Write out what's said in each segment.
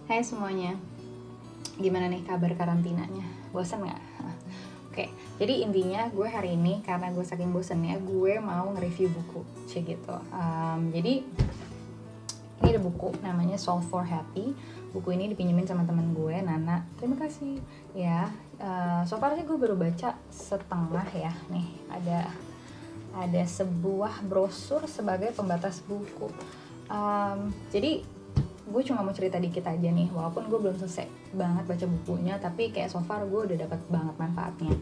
Hai semuanya, gimana nih kabar karantinanya? Bosan gak? Oke, jadi intinya gue hari ini karena gue saking bosennya gue mau nge-review buku gitu. Jadi ini ada buku namanya Solve for Happy. Buku ini dipinjemin sama temen gue, Nana. Terima kasih ya. So far sih gue baru baca setengah ya. Nih ada sebuah brosur sebagai pembatas buku. Jadi gue cuma mau cerita dikit aja nih, walaupun gue belum selesai banget baca bukunya, tapi kayak so far gue udah dapat banget manfaatnya.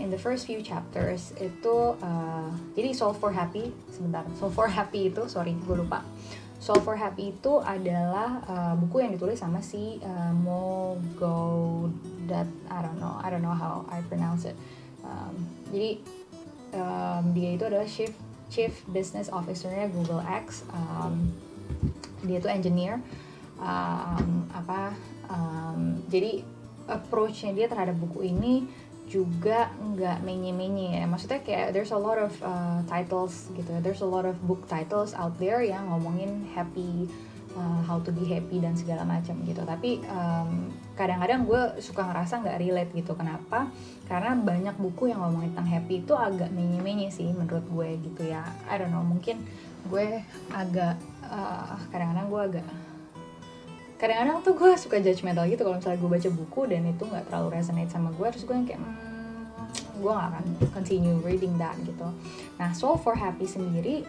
In the first few chapters itu jadi Solve for Happy itu gue lupa. Solve for Happy itu adalah buku yang ditulis sama si Mogodat, I don't know how I pronounce it. Jadi dia itu adalah Chief Business Officer-nya Google X. Dia tuh engineer. Jadi approach-nya dia terhadap buku ini juga nggak menye-menye ya. Maksudnya kayak there's a lot of titles gitu. There's a lot of book titles out there yang ngomongin happy, how to be happy dan segala macam gitu. Tapi kadang-kadang gue suka ngerasa nggak relate gitu. Kenapa? Karena banyak buku yang ngomongin tentang happy itu agak menye-menye sih menurut gue gitu ya. I don't know, mungkin gue agak kadang-kadang tuh gue suka judgmental gitu kalau misalnya gue baca buku dan itu nggak terlalu resonate sama gue, terus gue yang kayak gue nggak akan continue reading that gitu. Nah, Solve for Happy sendiri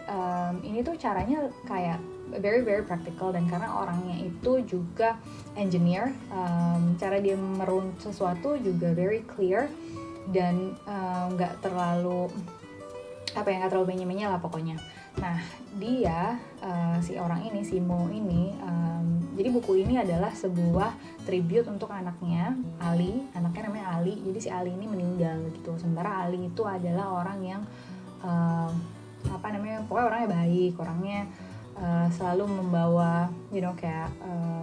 ini tuh caranya kayak very very practical, dan karena orangnya itu juga engineer, cara dia merun sesuatu juga very clear dan nggak terlalu menye-menye lah pokoknya. Nah, dia si Mo ini, jadi buku ini adalah sebuah tribute untuk anaknya Ali. Anaknya namanya Ali. Jadi si Ali ini meninggal gitu. Sementara Ali itu adalah orang yang pokoknya orangnya baik, orangnya selalu membawa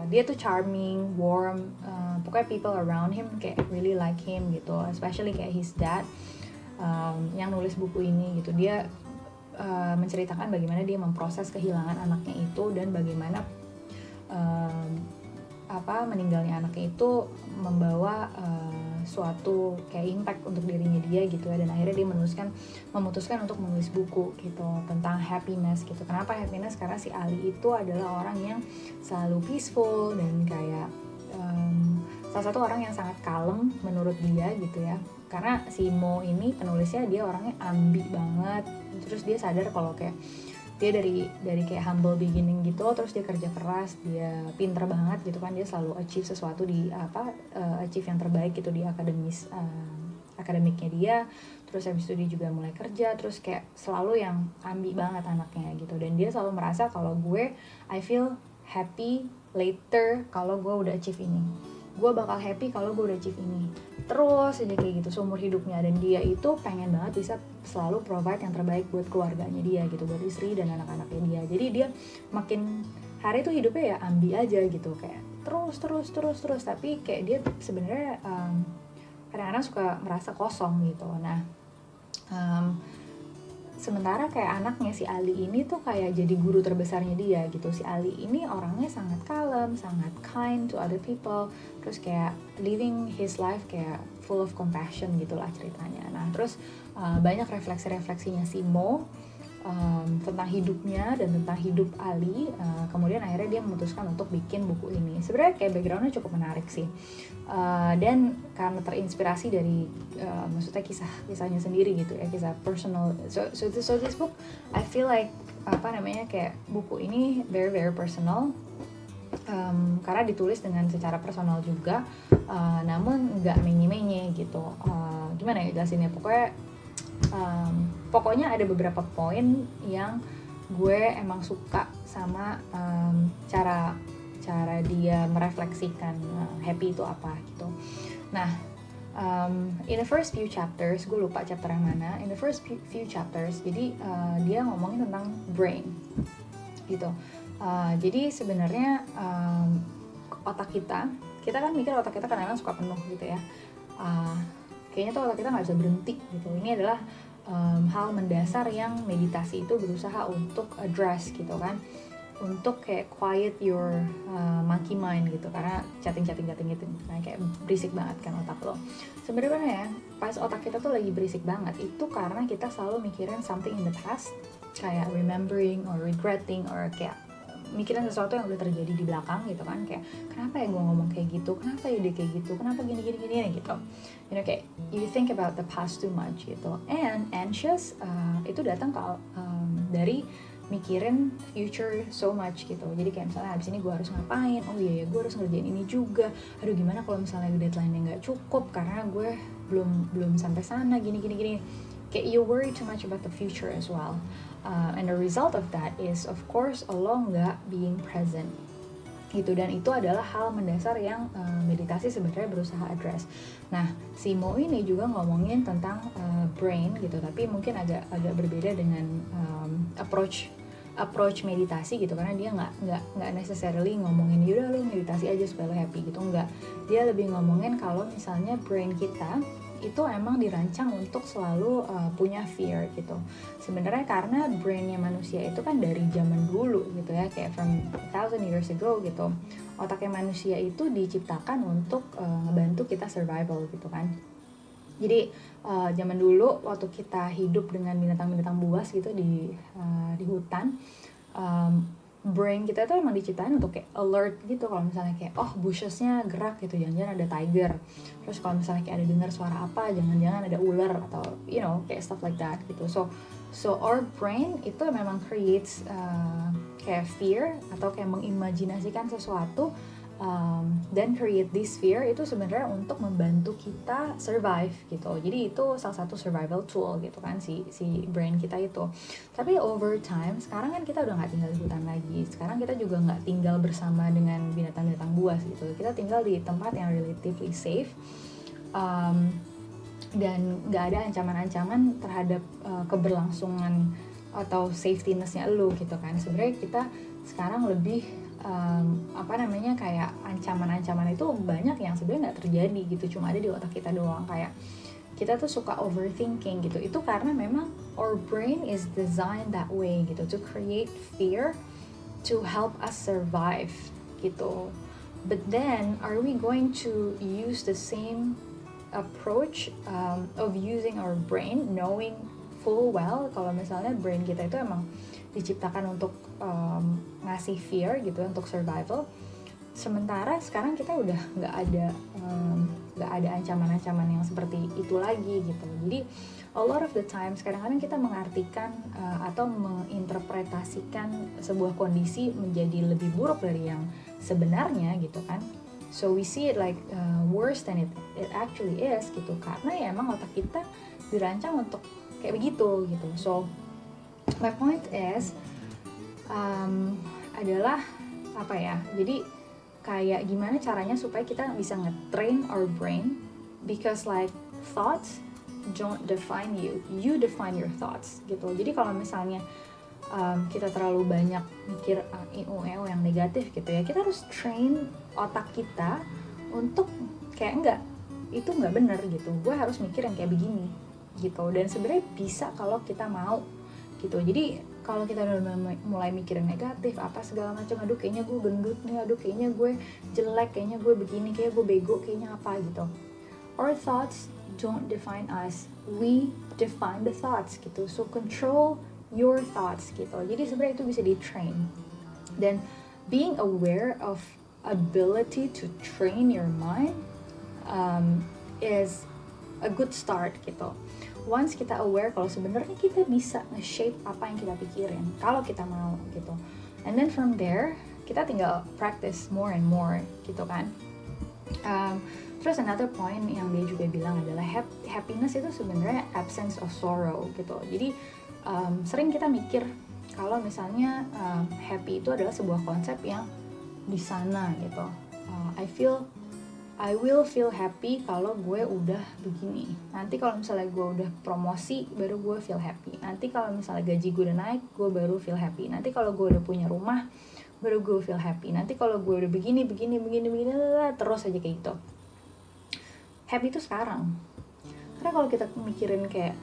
dia tuh charming, warm, pokoknya people around him kayak really like him gitu, especially kayak his dad yang nulis buku ini gitu. Dia menceritakan bagaimana dia memproses kehilangan anaknya itu dan bagaimana meninggalnya anaknya itu membawa suatu kayak impact untuk dirinya dia gitu ya, dan akhirnya dia memutuskan untuk menulis buku gitu tentang happiness gitu. Kenapa happiness? Karena si Ali itu adalah orang yang selalu peaceful dan kayak salah satu orang yang sangat kalem menurut dia gitu ya. Karena si Mo ini penulisnya dia orangnya ambi banget, terus dia sadar kalau kayak dia dari kayak humble beginning gitu, terus dia kerja keras, dia pinter banget gitu kan, dia selalu achieve sesuatu achieve yang terbaik gitu di akademiknya dia. Terus habis itu dia juga mulai kerja, terus kayak selalu yang ambi banget anaknya gitu, dan dia selalu merasa kalau I feel happy later kalau gue udah achieve ini, gue bakal happy kalau gue udah achieve ini, terus aja kayak gitu seumur hidupnya. Dan dia itu pengen banget bisa selalu provide yang terbaik buat keluarganya dia gitu, buat istri dan anak-anaknya dia. Jadi dia makin hari tuh hidupnya ya ambi aja gitu, kayak terus, tapi kayak dia sebenarnya kadang-kadang suka merasa kosong gitu. Nah, sementara kayak anaknya si Ali ini tuh kayak jadi guru terbesarnya dia gitu. Si Ali ini orangnya sangat kalem, sangat kind to other people, terus kayak living his life kayak full of compassion gitulah ceritanya. Nah, terus banyak refleksi-refleksinya si Mo tentang hidupnya dan tentang hidup Ali. Kemudian akhirnya dia memutuskan untuk bikin buku ini. Sebenarnya kayak backgroundnya cukup menarik sih, dan karena terinspirasi dari maksudnya kisahnya sendiri gitu ya, kisah personal. So this book I feel like kayak buku ini very very personal, karena ditulis dengan secara personal juga, namun nggak menye-menye gitu. Gimana ya jelasinnya, pokoknya ada beberapa poin yang gue emang suka sama cara dia merefleksikan happy itu apa gitu. Nah, in the first few chapters, gue lupa chapter yang mana, in the first few chapters, jadi dia ngomongin tentang brain gitu. Jadi sebenarnya otak kita kan mikir otak kita kadang-kadang suka penuh gitu ya. Kayaknya tuh otak kita nggak bisa berhenti gitu. Ini adalah hal mendasar yang meditasi itu berusaha untuk address gitu kan. untuk kayak quiet your monkey mind gitu, karena chatting gitu, kayak berisik banget kan otak lo. Sebenarnya ya, pas otak kita tuh lagi berisik banget itu karena kita selalu mikirin something in the past, kayak remembering or regretting or kayak mikirin sesuatu yang udah terjadi di belakang gitu kan, kayak kenapa ya gue ngomong kayak gitu, kenapa ya dia kayak gitu, kenapa gini gitu, kayak you think about the past too much gitu. And anxious itu datang dari mikirin future so much gitu. Jadi kayak misalnya habis ini gue harus ngapain, oh iya ya gue harus ngerjain ini juga, aduh gimana kalau misalnya deadline-nya nggak cukup karena gue belum sampai sana, gini. Kayak you worry too much about the future as well. And the result of that is of course lo nggak being present gitu, dan itu adalah hal mendasar yang meditasi sebenarnya berusaha address. Nah, si Mo ini juga ngomongin tentang brain gitu, tapi mungkin agak berbeda dengan approach meditasi gitu, karena dia nggak necessarily ngomongin yaudah lo meditasi aja supaya lo happy gitu, enggak. Dia lebih ngomongin kalau misalnya brain kita itu emang dirancang untuk selalu punya fear gitu. Sebenarnya karena brainnya manusia itu kan dari zaman dulu gitu ya, kayak from 1000 years ago gitu. Otaknya manusia itu diciptakan untuk ngebantu kita survival gitu kan. Jadi zaman dulu waktu kita hidup dengan binatang-binatang buas gitu di hutan, brain kita tuh emang diciptain untuk kayak alert gitu. Kalau misalnya kayak bushesnya gerak gitu, jangan-jangan ada tiger. Terus kalau misalnya kayak ada dengar suara apa, jangan-jangan ada ular atau kayak stuff like that gitu. So our brain itu memang creates kayak fear atau kayak mengimajinasikan sesuatu, dan create this fear itu sebenarnya untuk membantu kita survive gitu. Jadi itu salah satu survival tool gitu kan, si brain kita itu. Tapi over time sekarang kan kita udah nggak tinggal di hutan lagi. Sekarang kita juga nggak tinggal bersama dengan binatang-binatang buas gitu. Kita tinggal di tempat yang relatively safe, dan nggak ada ancaman-ancaman terhadap keberlangsungan atau safety-ness-nya lu gitu kan. Sebenarnya kita sekarang lebih kayak ancaman-ancaman itu banyak yang sebenarnya nggak terjadi gitu, cuma ada di otak kita doang. Kayak kita tuh suka overthinking gitu, itu karena memang our brain is designed that way gitu, to create fear to help us survive gitu. But then are we going to use the same approach of using our brain, knowing full well kalau misalnya brain kita itu emang diciptakan untuk ngasih fear gitu, untuk survival. Sementara sekarang kita udah nggak ada ancaman-ancaman yang seperti itu lagi gitu. Jadi a lot of the times kadang-kadang kita mengartikan atau menginterpretasikan sebuah kondisi menjadi lebih buruk dari yang sebenarnya gitu kan. So we see it like worse than it actually is gitu, karena ya emang otak kita dirancang untuk kayak begitu gitu. So my point is adalah apa ya, jadi kayak gimana caranya supaya kita bisa nge-train our brain, because like thoughts don't define you, you define your thoughts gitu. Jadi kalau misalnya kita terlalu banyak mikir yang negatif gitu ya, kita harus train otak kita untuk kayak enggak, itu enggak benar gitu, gue harus mikir yang kayak begini gitu. Dan sebenarnya bisa kalau kita mau gitu. Jadi kalau kita udah mulai mikirin negatif apa segala macam, aduh kayaknya gue gendut nih, aduh kayaknya gue jelek, kayaknya gue begini, kayaknya gue bego, kayaknya apa gitu. Our thoughts don't define us, we define the thoughts gitu. So control your thoughts gitu. Jadi sebenarnya itu bisa di-train. Dan being aware of ability to train your mind is a good start gitu. Once kita aware kalau sebenarnya kita bisa nge-shape apa yang kita pikirin kalau kita mau gitu, and then from there kita tinggal practice more and more gitu kan. Terus another point yang dia juga bilang adalah happiness itu sebenarnya absence of sorrow gitu. Jadi sering kita mikir kalau misalnya happy itu adalah sebuah konsep yang di sana gitu. I will feel happy kalau gue udah begini. Nanti kalau misalnya gue udah promosi, baru gue feel happy. Nanti kalau misalnya gaji gue udah naik, gue baru feel happy. Nanti kalau gue udah punya rumah, baru gue feel happy. Nanti kalau gue udah begini, terus aja kayak gitu. Happy itu sekarang. Karena kalau kita mikirin kayak,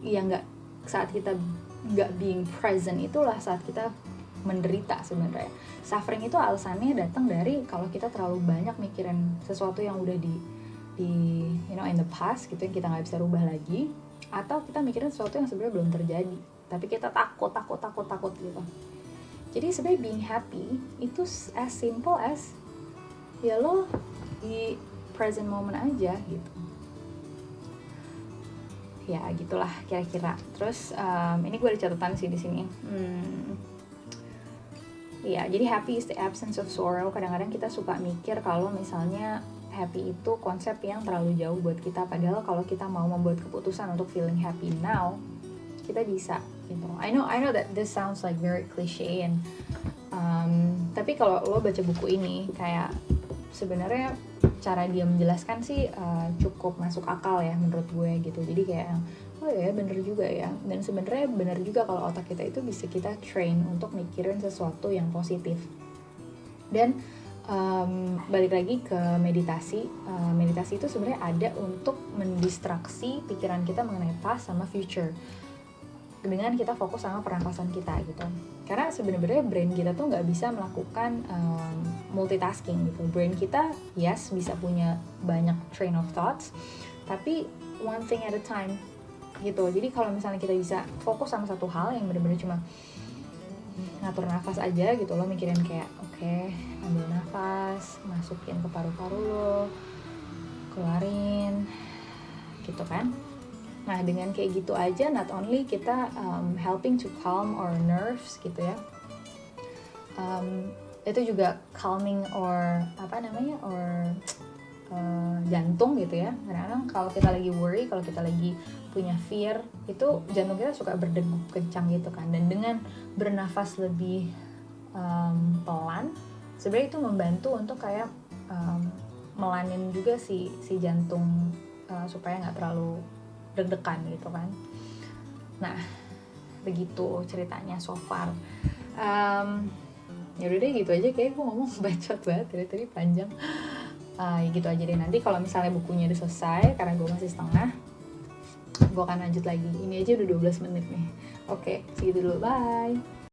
ya nggak, saat kita nggak being present itulah saat kita menderita sebenarnya. Suffering itu alasannya datang dari kalau kita terlalu banyak mikirin sesuatu yang udah di in the past gitu, yang kita nggak bisa rubah lagi, atau kita mikirin sesuatu yang sebenarnya belum terjadi tapi kita takut gitu. Jadi sebenarnya being happy itu as simple as ya lo di present moment aja gitu. Ya gitulah kira-kira. Terus ini gue ada catatan sih di sini. Ya jadi happy is the absence of sorrow. Kadang-kadang kita suka mikir kalau misalnya happy itu konsep yang terlalu jauh buat kita, padahal kalau kita mau membuat keputusan untuk feeling happy now, kita bisa gitu. I know that this sounds like very cliche and tapi kalau lo baca buku ini kayak sebenarnya cara dia menjelaskan sih cukup masuk akal ya menurut gue gitu. Jadi kayak oh ya bener juga ya, dan sebenarnya bener juga kalau otak kita itu bisa kita train untuk mikirin sesuatu yang positif. Dan balik lagi ke meditasi. Meditasi itu sebenarnya ada untuk mendistraksi pikiran kita mengenai past sama future dengan kita fokus sama pernapasan kita gitu. Karena sebenarnya brain kita tuh nggak bisa melakukan multitasking gitu. Brain kita yes bisa punya banyak train of thoughts, tapi one thing at a time gitu. Jadi kalau misalnya kita bisa fokus sama satu hal yang benar-benar cuma ngatur nafas aja gitu, lo mikirin kayak oke, ambil nafas, masukin ke paru-paru lo, keluarin gitu kan. Nah dengan kayak gitu aja, not only kita helping to calm our nerves gitu ya, itu juga calming or jantung gitu ya. Kadang-kadang kalau kita lagi worry, kalau kita lagi punya fear, itu jantung kita suka berdegup kencang gitu kan. Dan dengan bernafas lebih pelan, sebenarnya itu membantu untuk kayak melanin juga si jantung supaya nggak terlalu deg-degan gitu kan. Nah begitu ceritanya so far. Ya udah deh gitu aja, kayak gue ngomong bacot banget dari tadi panjang. Ya gitu aja deh, nanti kalau misalnya bukunya udah selesai, karena gue masih setengah, gue akan lanjut lagi. Ini aja udah 12 menit nih. Oke, segitu dulu, bye.